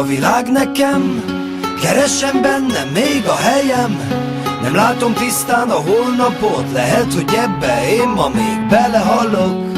a világ nekem, keresem bennem még a helyem. Nem látom tisztán a holnapot, lehet, hogy ebbe én ma még belehallok.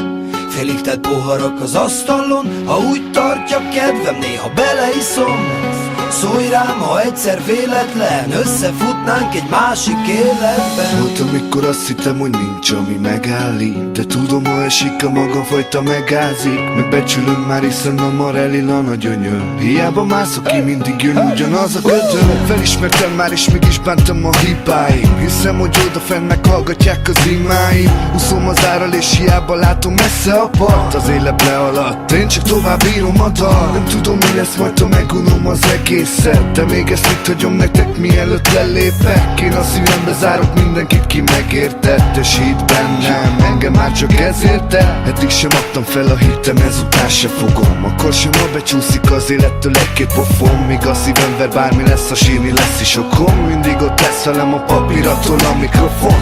Félig tett poharak az asztalon, ha úgy tartja kedvem, néha beleiszom. Szólj rám, ha egyszer véletlen összefutnánk egy másik életben. Volt, amikor azt hittem, hogy nincs, ami megállít, de tudom, ha esik a maga fajta megázik. Megbecsülöm már, hiszen hamar elillan a gyönyör. Hiába mászok ki, mindig jön ugyanaz a ködör. Felismertem már, és mégis bántam a hibáim. Hiszem, hogy odafenn meghallgatják az imáim. Úszom az árral, és hiába látom messze a part. Az élet lealadt, én csak tovább írom a dal. Nem tudom, mi lesz majd, ha megunom az egészet, de még ezt itt hagyom nektek, mielőtt lelépek. Én a szívembe zárok mindenkit, ki megértettesít bennem. Engem már csak ez érte. Eddig sem adtam fel a hitem, ezután se fogom. Akkor sem, ha becsúszik az élettől egy-két pofon. Míg a szívem ver, bármi lesz, a sírni lesz is okom. Mindig ott lesz velem a papíraton a mikrofon.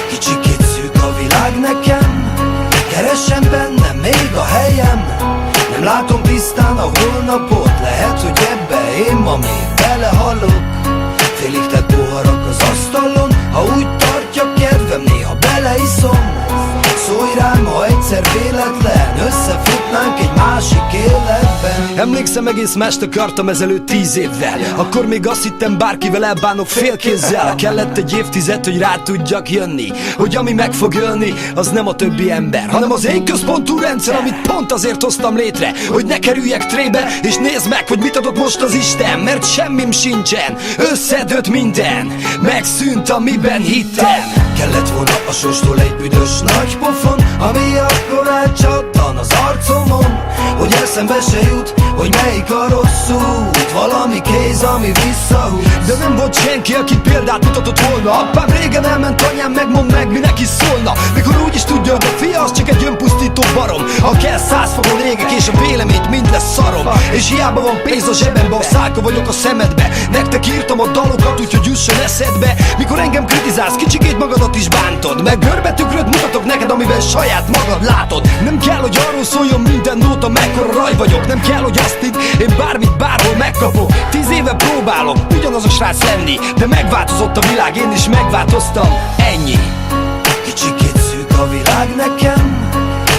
Kicsikét szűk a világ nekem, keresem bennem még a helyem. Nem látom tisztán a holnapot, lehet, hogy ebbe én ma még belehallok. Félig tett poharak az asztalon, ha úgy tartja kedvem, néha beleiszom. Szólj rám, ha egyszer véletlen összefutnánk egy másik életben. Emlékszem, egész mást akartam ezelőtt 10 évvel. Akkor még azt hittem, bárkivel elbánok félkézzel. Kellett egy évtized, hogy rá tudjak jönni, hogy ami meg fog jönni, az nem a többi ember, hanem az én központú rendszer, amit pont azért hoztam létre, hogy ne kerüljek trébe, és nézd meg, hogy mit adott most az Isten. Mert semmim sincsen, összedőlt minden, megszűnt, amiben hittem. Kellett volna a sorstól egy büdös nagy pofon, ami akkor átcsattan az arcomon, hogy eszembe se jut, hogy melyik a rossz út. Valami kéz, ami visszahúz. De nem volt senki, aki példát mutatott volna. Apám régen elment, anyám megmond meg, mi neki szólna. Mikor úgy is tudja, hogy a fia az csak egy önpusztító barom. Ha kell 100 fokon régek, és a véleményt mind lesz szarom. És hiába van pénz a zsebembe, a szálka vagyok a szemedbe. Nektek írtam a dalokat, úgyhogy jusson eszedbe. Mikor engem kritizálsz, kicsikét magadat is bántod, meg görbetükröt mutatok neked, amiben saját magad látod. Nem kell, hogy arról szóljon minden nóta, mekkora raj vagyok. Nem kell, hogy azt hidd, én bármit bárhol megkapok. 10 éve próbálok ugyanaz a srác lenni, de megváltozott a világ, én is megváltoztam, ennyi. Kicsikét szűk a világ nekem,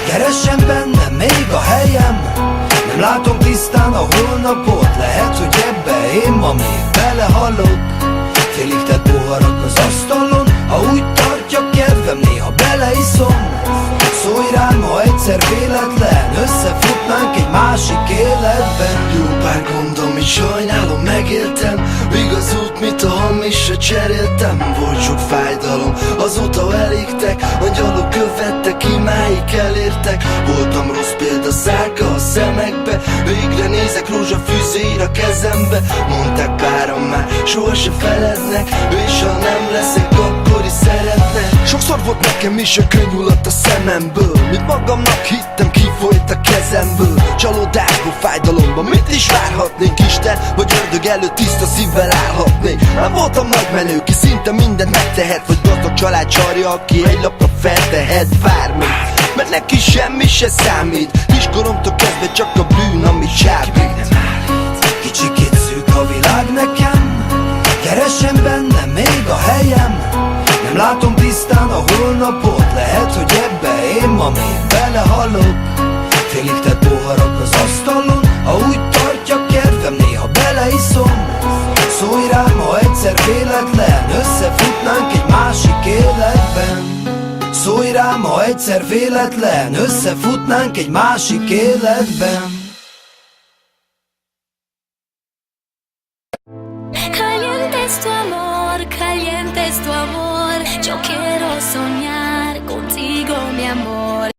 keresem bennem még a helyem. Nem látom tisztán a holnapot, lehet, hogy ebbe én ma még belehallok. Félig tett poharak az asztalon, ha úgy tartja kedvem, néha beleiszom. Szólj rám, ha egyszer véletlen összefutnánk egy másik életben. Jó pár gondom, amit sajnálom, megéltem. Igaz út, mit a hamisra cseréltem. Volt sok fájdalom, azóta elégtek. Angyalok követtek, imáig elértek. Voltam rossz példa, szálka a szemekbe. Végre nézek, rózsafűzér a kezembe. Mondták páran már, sohasem felednek. És ha nem leszek, akkor is szeretnek. Sokszor volt nekem is a könyvulat a szememből. Mint magamnak hittem, kifolyt a kezemből. Csalódásból, fájdalomban mit is várhatnék? Isten vagy ördög előtt tiszta szívvel állhatnék. Már voltam nagy menő, ki szinte mindent megtehet. Vagy gazdag család csarja, aki egy lapra feltehet bármit, mert neki semmi se számít. Kiskoromtól kezdve csak a bűn, ami csábít. Kicsikét szűk a világ nekem, keresem bennem még a helyem. Nem látom tisztán a holnapot, lehet, hogy ebbe én ma még belehallok. Félig tett poharak az asztalon, ha úgy tartja kedvem, néha beleiszom. Szólj rám, ha egyszer véletlen összefutnánk egy másik életben. Szólj rám, ha egyszer véletlen összefutnánk egy másik életben. Caliente es tu amor, yo quiero soñar contigo, mi amor.